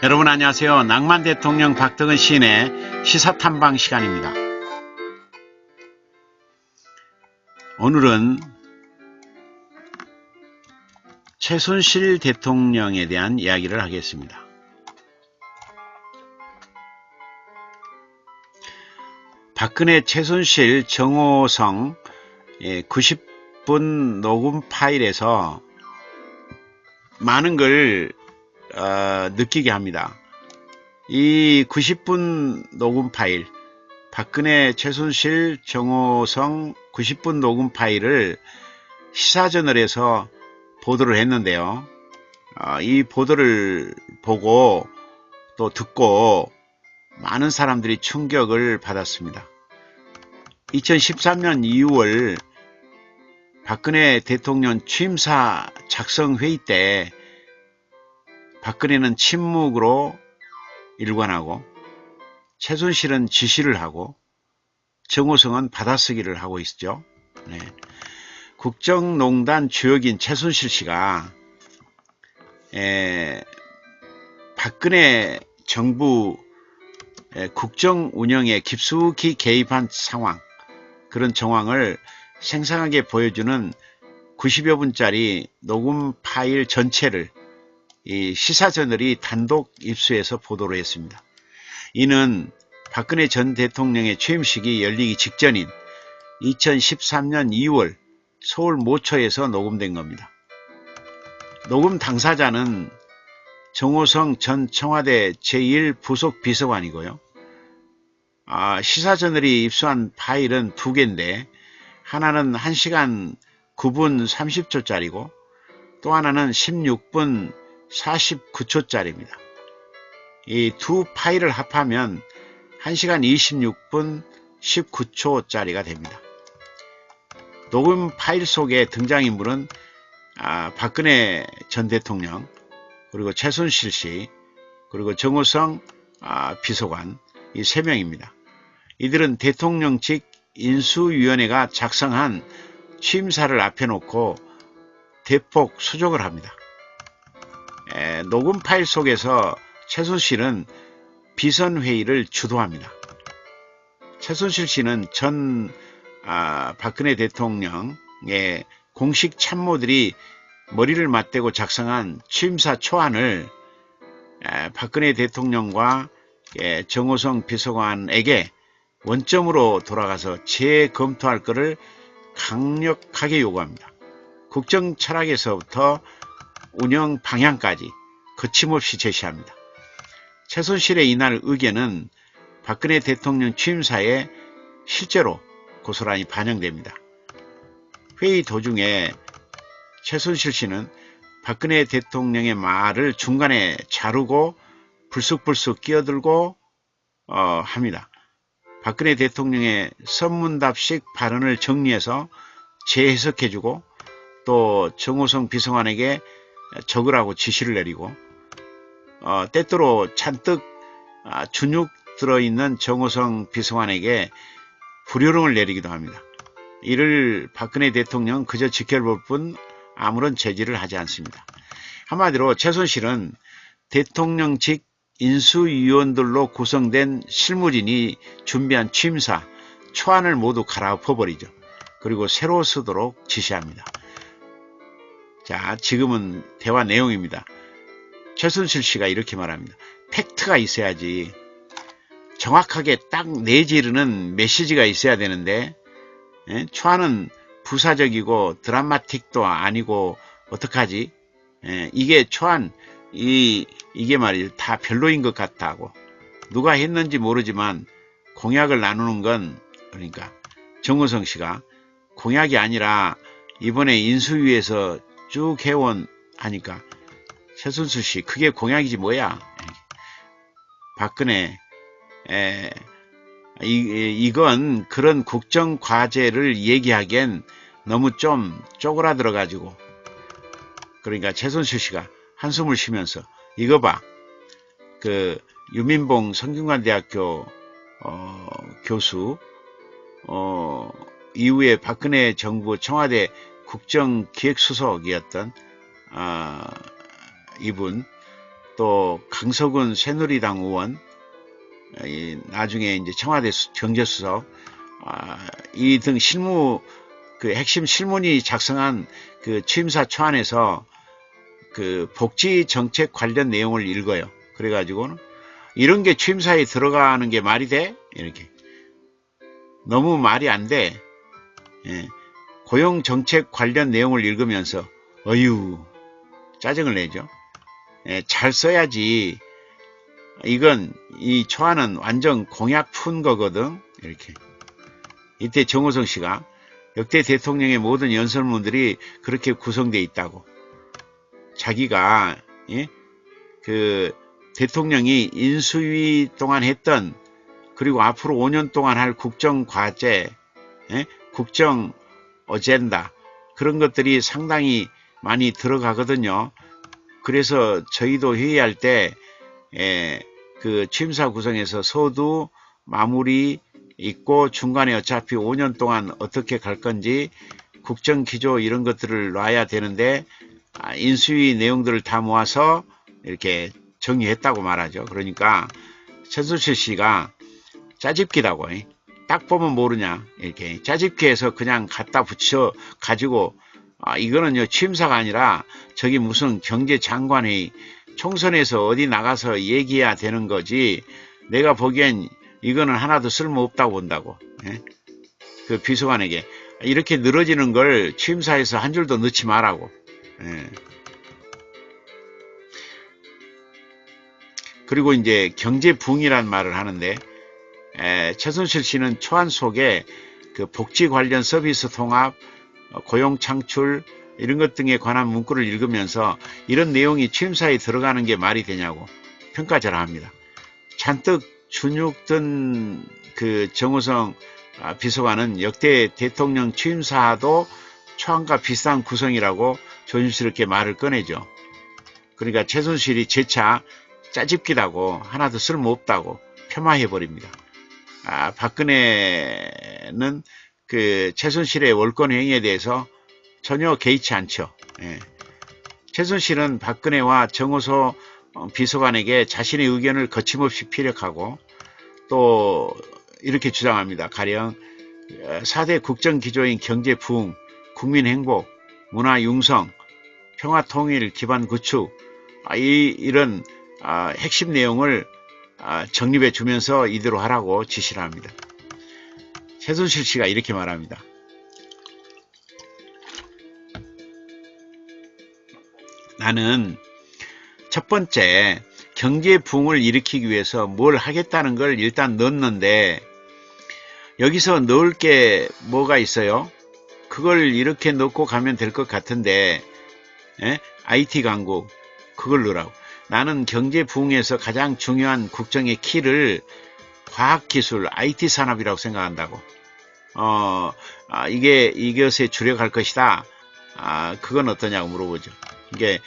여러분 안녕하세요. 낭만 대통령 박덕은 시인의 시사탐방 시간입니다. 오늘은 최순실 대통령에 대한 이야기를 하겠습니다. 박근혜, 최순실, 정호성 90분 녹음 파일에서 많은 걸 느끼게 합니다. 이 90분 녹음 파일, 박근혜, 최순실, 정호성 90분 녹음 파일을 시사저널에서 보도를 했는데요. 이 보도를 보고 또 듣고 많은 사람들이 충격을 받았습니다. 2013년 2월 박근혜 대통령 취임사 작성회의 때 박근혜는 침묵으로 일관하고 최순실은 지시를 하고 정호성은 받아쓰기를 하고 있죠. 네. 국정농단 주역인 최순실 씨가 박근혜 정부 국정 운영에 깊숙이 개입한 상황, 그런 정황을 생생하게 보여주는 90여 분짜리 녹음 파일 전체를 이 시사저널이 단독 입수해서 보도를 했습니다. 이는 박근혜 전 대통령의 취임식이 열리기 직전인 2013년 2월 서울 모처에서 녹음된 겁니다. 녹음 당사자는 정호성 전 청와대 제1부속비서관이고요. 시사저널이 입수한 파일은 두 개인데 하나는 1시간 9분 30초짜리고 또 하나는 16분 49초짜리입니다. 이 두 파일을 합하면 1시간 26분 19초짜리가 됩니다. 녹음 파일 속의 등장인물은 박근혜 전 대통령, 그리고 최순실 씨, 그리고 정호성 비서관, 이 세 명입니다. 이들은 대통령직 인수위원회가 작성한 취임사를 앞에 놓고 대폭 수족을 합니다. 녹음 파일 속에서 최순실은 비선회의를 주도합니다. 최순실 씨는 전 박근혜 대통령의 공식 참모들이 머리를 맞대고 작성한 취임사 초안을 박근혜 대통령과 정호성 비서관에게 원점으로 돌아가서 재검토할 것을 강력하게 요구합니다. 국정 철학에서부터 운영 방향까지 거침없이 제시합니다. 최순실의 이날 의견은 박근혜 대통령 취임사에 실제로 고스란히 반영됩니다. 회의 도중에 최순실 씨는 박근혜 대통령의 말을 중간에 자르고 불쑥불쑥 끼어들고 합니다. 박근혜 대통령의 선문답식 발언을 정리해서 재해석해주고 또 정호성 비서관에게 적으라고 지시를 내리고 때때로 잔뜩 준육 들어있는 정호성 비서관에게 불효령을 내리기도 합니다. 이를 박근혜 대통령은 그저 지켜볼 뿐 아무런 제지를 하지 않습니다. 한마디로 최순실은 대통령직 인수위원들로 구성된 실무진이 준비한 취임사 초안을 모두 갈아엎어버리죠. 그리고 새로 쓰도록 지시합니다. 자, 지금은 대화 내용입니다. 최순실 씨가 이렇게 말합니다. 팩트가 있어야지. 정확하게 딱 내지르는 메시지가 있어야 되는데 초안은 부사적이고 드라마틱도 아니고 어떡하지? 이게 초안 이게 말이죠. 다 별로인 것 같다고. 누가 했는지 모르지만 공약을 나누는 건, 그러니까 정호성 씨가 공약이 아니라 이번에 인수위에서 쭉 해온 하니까 최순실 씨 그게 공약이지 뭐야. 박근혜 이건 그런 국정과제를 얘기하기엔 너무 좀 쪼그라들어 가지고, 그러니까 최순실 씨가 한숨을 쉬면서 이거 봐, 그 유민봉 성균관대학교 교수 이후에 박근혜 정부 청와대 국정기획수석이었던 이분 또 강석훈 새누리당 의원, 나중에 이제 청와대 경제수석, 이 등 실무 그 핵심 실무인이 작성한 그 취임사 초안에서 그 복지 정책 관련 내용을 읽어요. 그래가지고는 이런 게 취임사에 들어가는 게 말이 돼? 이렇게 너무 말이 안 돼. 예. 고용 정책 관련 내용을 읽으면서 어휴 짜증을 내죠. 예, 잘 써야지. 이건 이 초안은 완전 공약 푼 거거든. 이렇게 이때 정호성 씨가 역대 대통령의 모든 연설문들이 그렇게 구성되어 있다고. 자기가 예? 그 대통령이 인수위 동안 했던 그리고 앞으로 5년 동안 할 국정과제, 예? 국정 어젠다 그런 것들이 상당히 많이 들어가거든요. 그래서 저희도 회의할 때 그 취임사 구성에서 서두 마무리 있고 중간에 어차피 5년 동안 어떻게 갈 건지 국정기조 이런 것들을 놔야 되는데 인수위 내용들을 다 모아서 이렇게 정리했다고 말하죠. 그러니까 최순실 씨가 짜집기라고 딱 보면 모르냐 이렇게 짜집기해서 그냥 갖다 붙여 가지고 이거는요 취임사가 아니라 저기 무슨 경제장관회의 총선에서 어디 나가서 얘기해야 되는 거지. 내가 보기엔 이거는 하나도 쓸모없다고 본다고. 예? 그 비서관에게 이렇게 늘어지는 걸 취임사에서 한 줄도 넣지 말라고. 예. 그리고 이제 경제부흥이란 말을 하는데 최순실 씨는 초안 속에 그 복지 관련 서비스 통합, 고용 창출 이런 것 등에 관한 문구를 읽으면서 이런 내용이 취임사에 들어가는 게 말이 되냐고 평가절하합니다. 잔뜩 주눅든 그 정호성 비서관은 역대 대통령 취임사도 초안과 비슷한 구성이라고 조심스럽게 말을 꺼내죠. 그러니까 최순실이 재차 짜집기다고 하나도 쓸모없다고 폄하해버립니다. 박근혜는 그 최순실의 월권 행위에 대해서 전혀 개의치 않죠. 예. 최순실은 박근혜와 정호소 비서관에게 자신의 의견을 거침없이 피력하고 또 이렇게 주장합니다. 가령 4대 국정기조인 경제부흥, 국민행복, 문화융성, 평화통일 기반 구축 이런 핵심 내용을 정립해 주면서 이대로 하라고 지시를 합니다. 최순실 씨가 이렇게 말합니다. 나는 첫 번째 경제 부흥을 일으키기 위해서 뭘 하겠다는 걸 일단 넣었는데 여기서 넣을 게 뭐가 있어요? 그걸 이렇게 넣고 가면 될 것 같은데 IT 강국 그걸 넣으라고. 나는 경제 부흥에서 가장 중요한 국정의 키를 과학기술 IT 산업이라고 생각한다고. 이것에 주력할 것이다. 그건 어떠냐고 물어보죠. 이게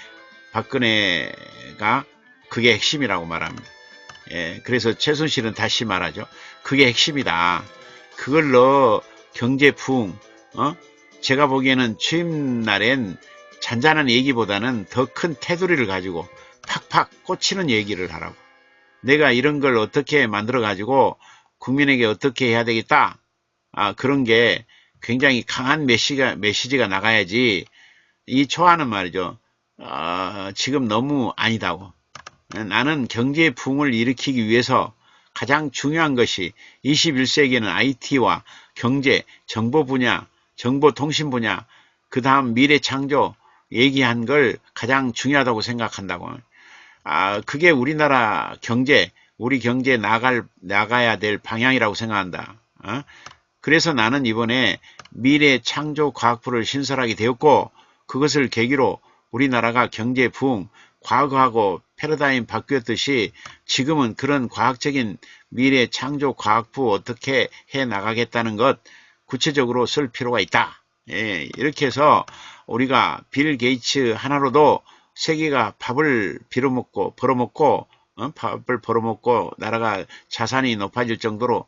박근혜가 그게 핵심이라고 말합니다. 예, 그래서 최순실은 다시 말하죠. 그게 핵심이다. 그걸로 경제 부흥, 제가 보기에는 취임 날엔 잔잔한 얘기보다는 더 큰 테두리를 가지고 팍팍 꽂히는 얘기를 하라고. 내가 이런 걸 어떻게 만들어 가지고 국민에게 어떻게 해야 되겠다. 그런 게 굉장히 강한 메시지가 나가야지. 이 초안은 말이죠. 지금 너무 아니다고. 나는 경제 부흥을 일으키기 위해서 가장 중요한 것이 21세기에는 IT와 경제, 정보 분야, 정보통신 분야, 그 다음 미래 창조 얘기한 걸 가장 중요하다고 생각한다고. 그게 우리나라 경제, 우리 경제 나가야 될 방향이라고 생각한다. 그래서 나는 이번에 미래 창조 과학부를 신설하게 되었고 그것을 계기로 우리나라가 경제 부흥, 과거하고 패러다임 바뀌었듯이 지금은 그런 과학적인 미래 창조 과학부 어떻게 해 나가겠다는 것 구체적으로 쓸 필요가 있다. 예, 이렇게 해서 우리가 빌 게이츠 하나로도 세계가 밥을 벌어먹고 나라가 자산이 높아질 정도로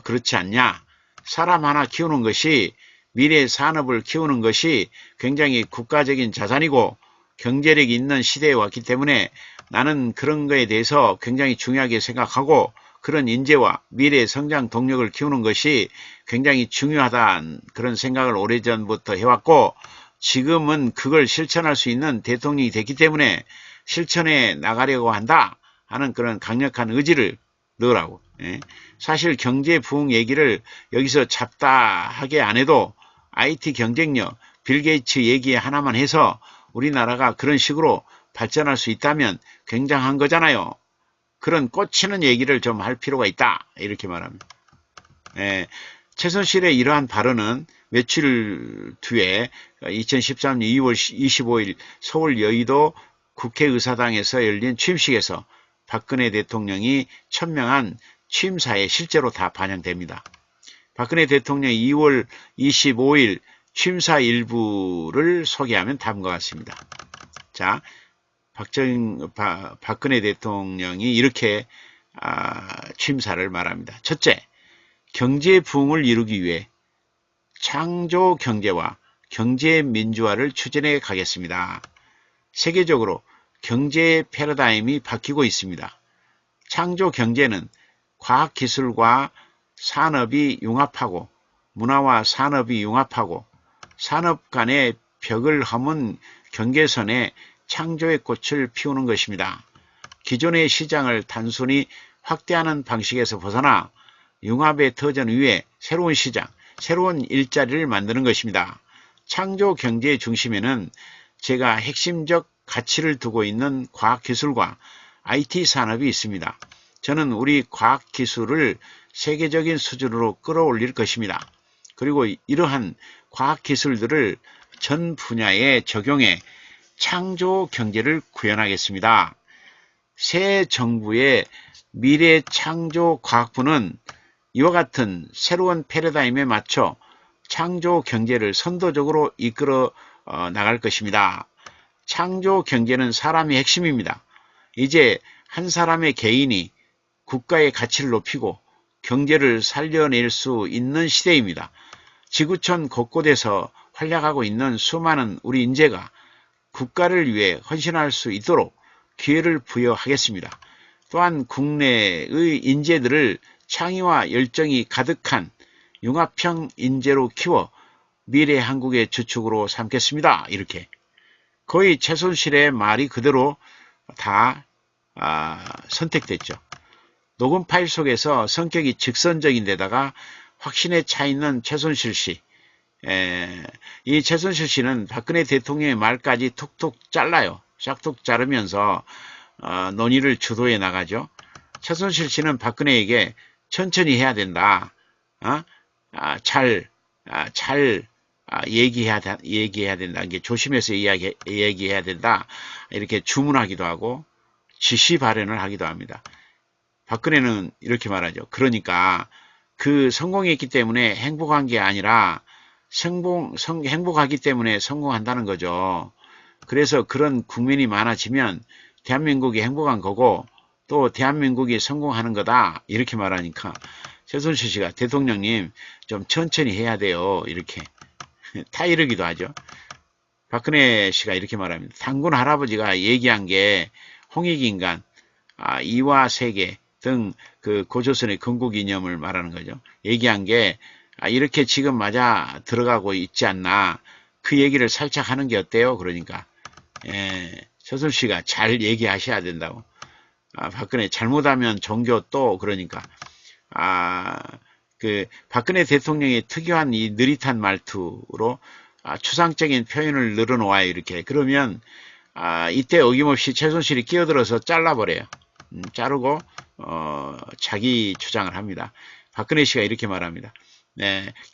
그렇지 않냐. 사람 하나 키우는 것이 미래 산업을 키우는 것이 굉장히 국가적인 자산이고 경제력이 있는 시대에 왔기 때문에 나는 그런 거에 대해서 굉장히 중요하게 생각하고 그런 인재와 미래 성장 동력을 키우는 것이 굉장히 중요하다는 그런 생각을 오래전부터 해왔고 지금은 그걸 실천할 수 있는 대통령이 됐기 때문에 실천해 나가려고 한다 하는 그런 강력한 의지를 넣으라고. 예. 사실 경제 부흥 얘기를 여기서 잡다하게 안 해도 IT 경쟁력, 빌 게이츠 얘기 하나만 해서 우리나라가 그런 식으로 발전할 수 있다면 굉장한 거잖아요. 그런 꽂히는 얘기를 좀 할 필요가 있다. 이렇게 말합니다. 예, 최순실의 이러한 발언은 며칠 뒤에 2013년 2월 25일 서울 여의도 국회의사당에서 열린 취임식에서 박근혜 대통령이 천명한 취임사에 실제로 다 반영됩니다. 박근혜 대통령이 2월 25일 취임사 일부를 소개하면 다음과 같습니다. 자, 박근혜 대통령이 이렇게 취임사를 말합니다. 첫째, 경제 부흥을 이루기 위해 창조 경제와 경제 민주화를 추진해 가겠습니다. 세계적으로 경제 패러다임이 바뀌고 있습니다. 창조 경제는 과학기술과 산업이 융합하고 문화와 산업이 융합하고 산업 간의 벽을 허문 경계선에 창조의 꽃을 피우는 것입니다. 기존의 시장을 단순히 확대하는 방식에서 벗어나 융합의 터전 위에 새로운 시장, 새로운 일자리를 만드는 것입니다. 창조 경제의 중심에는 제가 핵심적 가치를 두고 있는 과학기술과 IT 산업이 있습니다. 저는 우리 과학기술을 세계적인 수준으로 끌어올릴 것입니다. 그리고 이러한 과학기술들을 전 분야에 적용해 창조 경제를 구현하겠습니다. 새 정부의 미래창조과학부는 이와 같은 새로운 패러다임에 맞춰 창조 경제를 선도적으로 이끌어 나갈 것입니다. 창조 경제는 사람이 핵심입니다. 이제 한 사람의 개인이 국가의 가치를 높이고 경제를 살려낼 수 있는 시대입니다. 지구촌 곳곳에서 활약하고 있는 수많은 우리 인재가 국가를 위해 헌신할 수 있도록 기회를 부여하겠습니다. 또한 국내의 인재들을 창의와 열정이 가득한 융합형 인재로 키워 미래 한국의 주축으로 삼겠습니다. 이렇게 거의 최순실의 말이 그대로 다 선택됐죠. 녹음 파일 속에서 성격이 직선적인 데다가 확신에 차 있는 최순실 씨. 이 최순실 씨는 박근혜 대통령의 말까지 툭툭 잘라요. 싹둑 자르면서 논의를 주도해 나가죠. 최순실 씨는 박근혜에게 천천히 해야 된다. 잘 얘기해야 된다. 이게 조심해서 얘기해야 된다. 이렇게 주문하기도 하고 지시 발언을 하기도 합니다. 박근혜는 이렇게 말하죠. 그러니까 그 성공했기 때문에 행복한 게 아니라 행복하기 때문에 성공한다는 거죠. 그래서 그런 국민이 많아지면 대한민국이 행복한 거고 또 대한민국이 성공하는 거다. 이렇게 말하니까 최순실 씨가 대통령님 좀 천천히 해야 돼요. 이렇게 다 이러기도 하죠. 박근혜 씨가 이렇게 말합니다. 단군 할아버지가 얘기한 게 홍익인간, 이화 세계 등 그 고조선의 건국 이념을 말하는 거죠. 얘기한 게 이렇게 지금 맞아 들어가고 있지 않나. 그 얘기를 살짝 하는 게 어때요? 그러니까 최순실 씨가 잘 얘기하셔야 된다고. 박근혜 잘못하면 종교 또 그러니까 그 박근혜 대통령의 특유한 이 느릿한 말투로 추상적인 표현을 늘어놓아요. 이렇게 그러면 이때 어김없이 최순실이 끼어들어서 잘라버려요. 자르고 자기 주장을 합니다. 박근혜 씨가 이렇게 말합니다.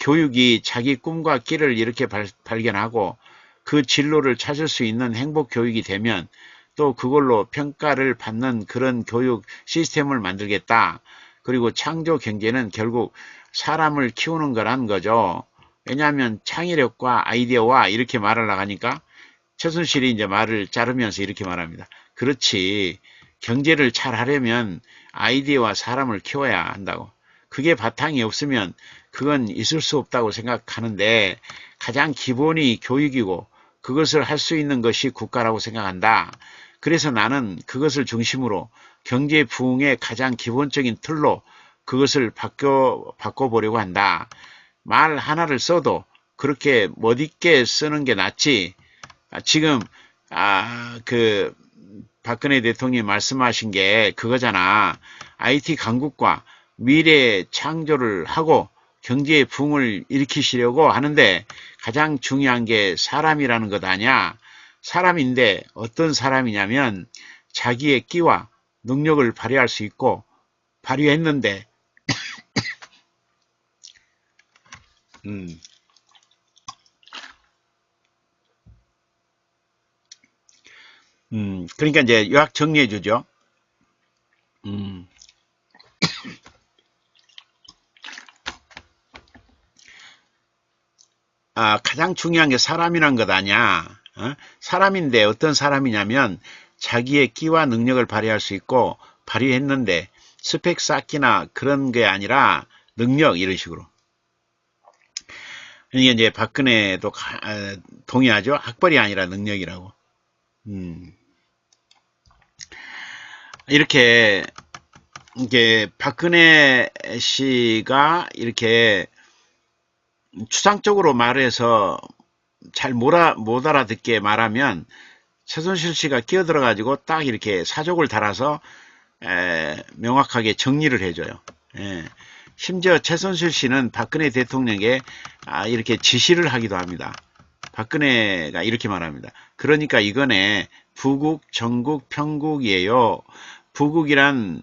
교육이 자기 꿈과 길을 이렇게 발견하고 그 진로를 찾을 수 있는 행복 교육이 되면 또 그걸로 평가를 받는 그런 교육 시스템을 만들겠다. 그리고 창조 경제는 결국 사람을 키우는 거란 거죠. 왜냐하면 창의력과 아이디어와 이렇게 말을 나가니까 최순실이 이제 말을 자르면서 이렇게 말합니다. 그렇지. 경제를 잘 하려면 아이디어와 사람을 키워야 한다고. 그게 바탕이 없으면 그건 있을 수 없다고 생각하는데 가장 기본이 교육이고 그것을 할 수 있는 것이 국가라고 생각한다. 그래서 나는 그것을 중심으로 경제 부흥의 가장 기본적인 틀로 그것을 바꿔보려고 한다. 말 하나를 써도 그렇게 멋있게 쓰는 게 낫지. 지금 그 박근혜 대통령이 말씀하신 게 그거잖아. IT 강국과 미래 창조를 하고 경제의 부흥을 일으키시려고 하는데 가장 중요한 게 사람이라는 것 아니야. 사람인데 어떤 사람이냐면 자기의 끼와 능력을 발휘할 수 있고 발휘했는데 그러니까 이제 요약 정리해 주죠. 가장 중요한 게 사람이란 것 아니야. 사람인데 어떤 사람이냐면 자기의 끼와 능력을 발휘할 수 있고 발휘했는데 스펙 쌓기나 그런 게 아니라 능력 이런 식으로. 이게 이제 박근혜도 동의하죠. 학벌이 아니라 능력이라고. 이렇게 박근혜 씨가 이렇게 추상적으로 말해서 잘 못 알아듣게 말하면 최순실 씨가 끼어들어 가지고 딱 이렇게 사족을 달아서 명확하게 정리를 해줘요. 심지어 최순실 씨는 박근혜 대통령에게 이렇게 지시를 하기도 합니다. 박근혜가 이렇게 말합니다. 그러니까 이거네 부국, 정국, 평국이에요. 부국이란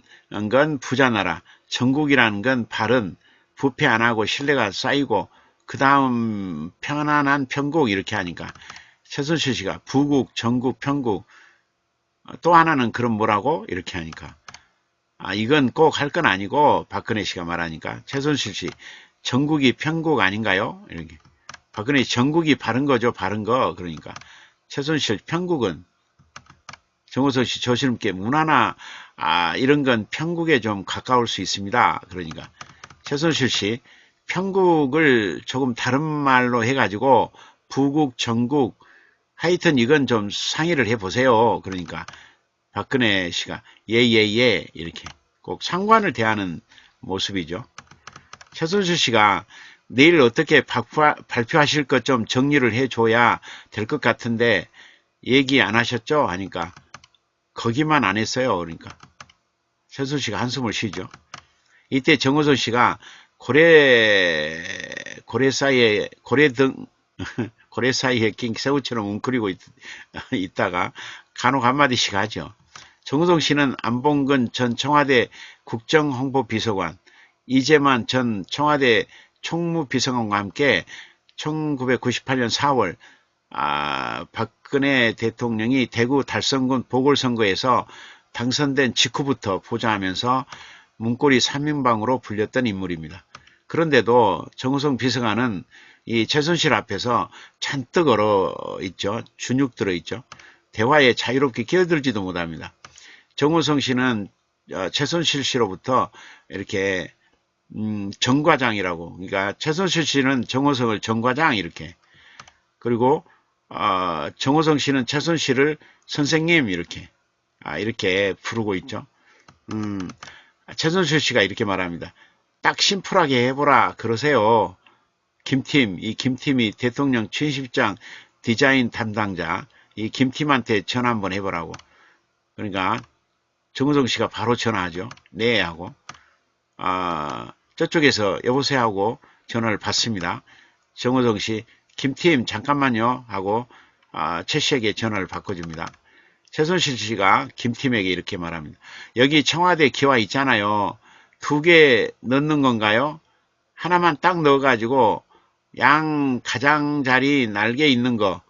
건 부자나라, 정국이라는 건 발은 부패 안 하고 신뢰가 쌓이고 그 다음 편안한 평국 이렇게 하니까 최순실 씨가 부국, 정국, 평국 또 하나는 그럼 뭐라고 이렇게 하니까 이건 꼭 할 건 아니고 박근혜 씨가 말하니까 최순실 씨 정국이 평국 아닌가요? 이렇게 박근혜 정국이 바른 거죠. 바른 거 그러니까 최순실 평국은 정호석 씨 조심께 문화나 이런 건 평국에 좀 가까울 수 있습니다. 그러니까 최순실 씨 평국을 조금 다른 말로 해가지고 부국, 정국 하여튼 이건 좀 상의를 해보세요. 그러니까 박근혜 씨가 예예예 이렇게 꼭 상관을 대하는 모습이죠. 최순실 씨가 내일 어떻게 발표하실 것 좀 정리를 해줘야 될 것 같은데 얘기 안 하셨죠? 하니까 거기만 안 했어요. 그러니까 최순실 씨가 한숨을 쉬죠. 이때 정호선 씨가 고래 사이에 낀 새우처럼 웅크리고 있다가 간혹 한마디씩 하죠. 정호성 씨는 안봉근 전 청와대 국정홍보비서관, 이재만 전 청와대 총무비서관과 함께 1998년 4월 박근혜 대통령이 대구 달성군 보궐선거에서 당선된 직후부터 보좌하면서 문고리 3인방으로 불렸던 인물입니다. 그런데도 정우성 비서관은 이 최순실 앞에서 잔뜩 얼어 있죠. 주눅 들어 있죠. 대화에 자유롭게 끼어들지도 못합니다. 정우성 씨는 최순실 씨로부터 이렇게 정과장이라고, 그러니까 최순실 씨는 정호성을 정과장 이렇게, 그리고 정호성 씨는 최순실을 선생님 이렇게 이렇게 부르고 있죠. 최순실 씨가 이렇게 말합니다. 딱 심플하게 해보라 그러세요. 김팀, 이 김팀이 대통령 취임식장 디자인 담당자, 이 김팀한테 전화 한번 해보라고. 그러니까 정우성 씨가 바로 전화하죠. 네 하고 저쪽에서 여보세요 하고 전화를 받습니다. 정우성 씨, 김팀 잠깐만요 하고 최 씨에게 전화를 바꿔줍니다. 최순실 씨가 김팀에게 이렇게 말합니다. 여기 청와대 기와 있잖아요. 2개 넣는 건가요? 하나만 딱 넣어가지고 양 가장자리 날개 있는 거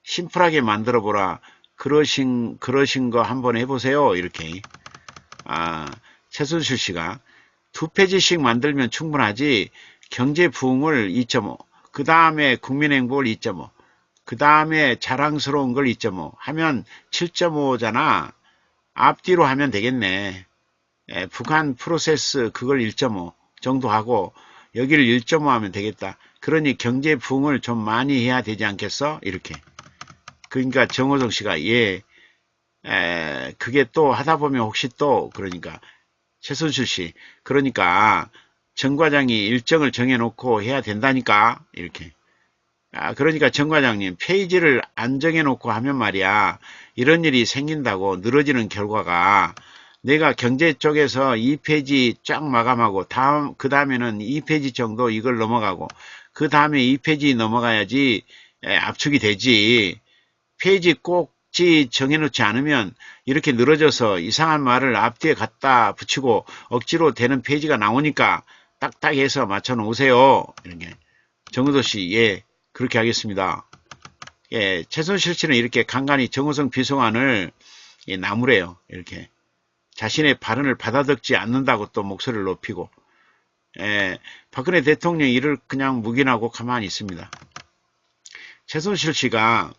심플하게 만들어 보라. 그러신 거 한번 해보세요. 이렇게 최순실 씨가 2페이지씩 만들면 충분하지. 경제 부흥을 2.5, 그 다음에 국민행복을 2.5, 그 다음에 자랑스러운 걸 2.5 하면 7.5잖아. 앞뒤로 하면 되겠네. 북한 프로세스 그걸 1.5 정도 하고 여기를 1.5 하면 되겠다. 그러니 경제 부흥을 좀 많이 해야 되지 않겠어? 이렇게. 그러니까 정호성 씨가 예, 그게 또 하다 보면 혹시 또 그러니까 최순실 씨 그러니까 정 과장이 일정을 정해놓고 해야 된다니까 이렇게. 그러니까 정 과장님 페이지를 안 정해놓고 하면 말이야 이런 일이 생긴다고 늘어지는 결과가 내가 경제 쪽에서 2페이지 쫙 마감하고 그 다음에는 2페이지 정도 이걸 넘어가고 그 다음에 2페이지 넘어가야지 압축이 되지. 페이지 꼭지 정해놓지 않으면 이렇게 늘어져서 이상한 말을 앞뒤에 갖다 붙이고 억지로 되는 페이지가 나오니까 딱딱해서 맞춰 놓으세요. 이렇게. 정우도 씨, 예, 그렇게 하겠습니다. 예, 최순실 씨는 이렇게 간간히 정우성 비서관을 나무래요. 이렇게. 자신의 발언을 받아듣지 않는다고 또 목소리를 높이고. 예, 박근혜 대통령이 이를 그냥 묵인하고 가만히 있습니다. 최순실 씨가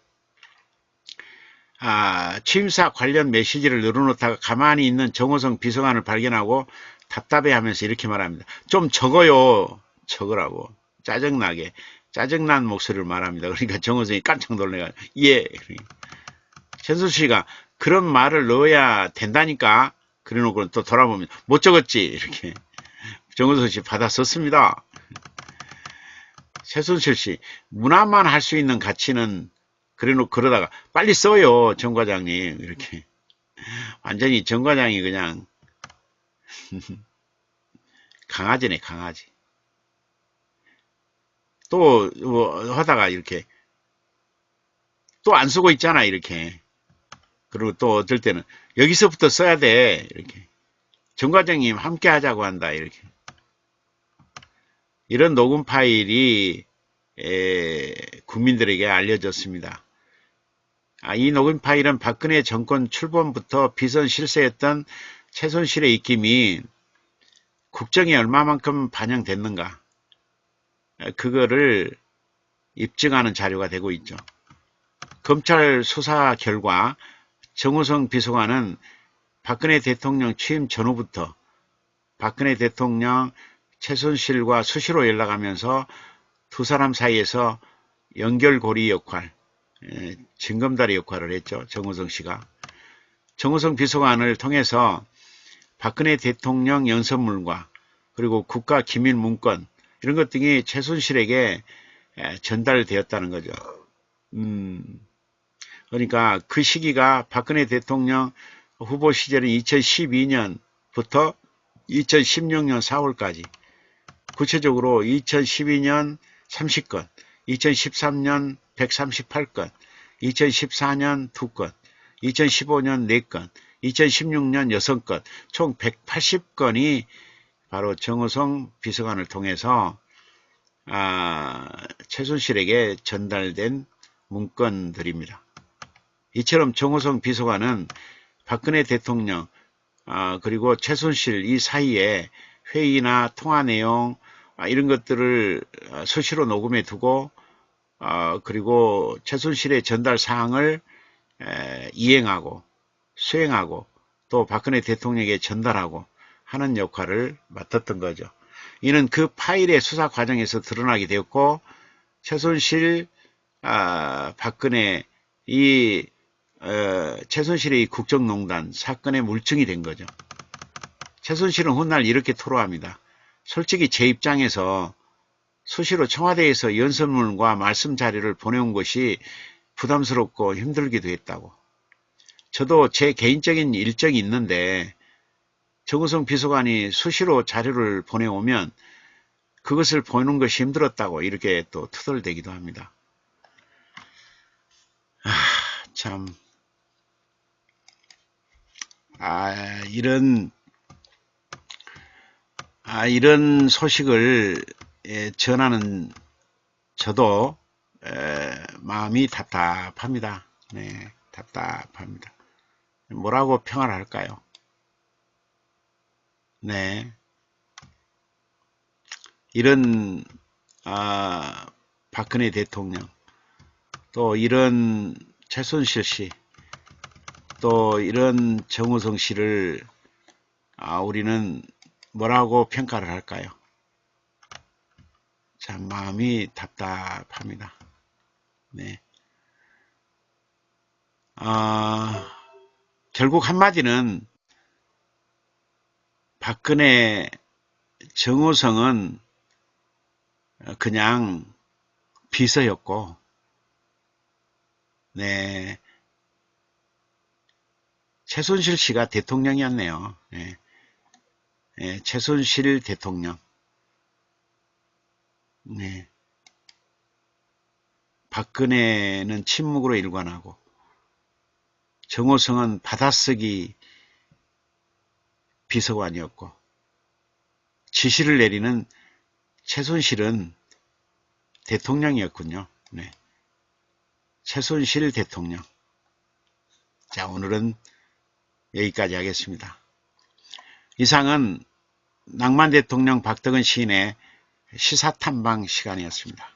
취임사 관련 메시지를 늘어놓다가 가만히 있는 정호성 비서관을 발견하고 답답해하면서 이렇게 말합니다. 좀 적어요. 적으라고. 짜증나게. 짜증난 목소리를 말합니다. 그러니까 정호성이 깜짝 놀래가 예. 최순실 씨가 그런 말을 넣어야 된다니까. 그래놓고 또 돌아보면 못 적었지. 이렇게. 정호성 씨 받아 썼습니다. 최순실 씨 문화만 할 수 있는 가치는 그래놓고 그러다가 빨리 써요 정 과장님 이렇게 완전히 정 과장이 그냥 강아지네 강아지. 또 하다가 이렇게 또 안 쓰고 있잖아 이렇게. 그리고 또 어떨 때는 여기서부터 써야 돼 이렇게. 정 과장님 함께 하자고 한다 이렇게. 이런 녹음 파일이 국민들에게 알려졌습니다. 이 녹음 파일은 박근혜 정권 출범부터 비선 실세였던 최순실의 입김이 국정에 얼마만큼 반영됐는가 그거를 입증하는 자료가 되고 있죠. 검찰 수사 결과 정우성 비서관은 박근혜 대통령 취임 전후부터 박근혜 대통령 최순실과 수시로 연락하면서 두 사람 사이에서 연결고리 역할, 징검다리 역할을 했죠. 정우성 씨가. 정우성 비서관을 통해서 박근혜 대통령 연설문과 그리고 국가 기밀 문건 이런 것 등이 최순실에게 전달되었다는 거죠. 그러니까 그 시기가 박근혜 대통령 후보 시절인 2012년부터 2016년 4월까지 구체적으로 2012년 30건, 2013년 138건, 2014년 2건, 2015년 4건, 2016년 6건, 총 180건이 바로 정호성 비서관을 통해서 최순실에게 전달된 문건들입니다. 이처럼 정호성 비서관은 박근혜 대통령 그리고 최순실 이 사이에 회의나 통화 내용 이런 것들을 수시로 녹음해 두고 그리고 최순실의 전달 사항을 이행하고 수행하고 또 박근혜 대통령에게 전달하고 하는 역할을 맡았던 거죠. 이는 그 파일의 수사 과정에서 드러나게 되었고 최순실 박근혜 이 최순실의 국정농단 사건의 물증이 된 거죠. 최순실은 훗날 이렇게 토로합니다. 솔직히 제 입장에서 수시로 청와대에서 연설문과 말씀 자료를 보내온 것이 부담스럽고 힘들기도 했다고. 저도 제 개인적인 일정이 있는데 정우성 비서관이 수시로 자료를 보내오면 그것을 보는 것이 힘들었다고 이렇게 또 투덜대기도 합니다. 참 이런 소식을 전하는 저도 마음이 답답합니다. 네, 답답합니다. 뭐라고 평을 할까요? 네, 이런 박근혜 대통령, 또 이런 최순실 씨, 또 이런 정우성 씨를 우리는 뭐라고 평가를 할까요? 참 마음이 답답합니다. 네. 결국 한마디는 박근혜, 정호성은 그냥 비서였고, 네, 최순실 씨가 대통령이었네요. 네, 네, 최순실 대통령. 네, 박근혜는 침묵으로 일관하고, 정호성은 받아쓰기 비서관이었고, 지시를 내리는 최순실은 대통령이었군요. 네, 최순실 대통령. 자, 오늘은 여기까지 하겠습니다. 이상은 낭만 대통령 박덕은 시인의 시사탐방 시간이었습니다.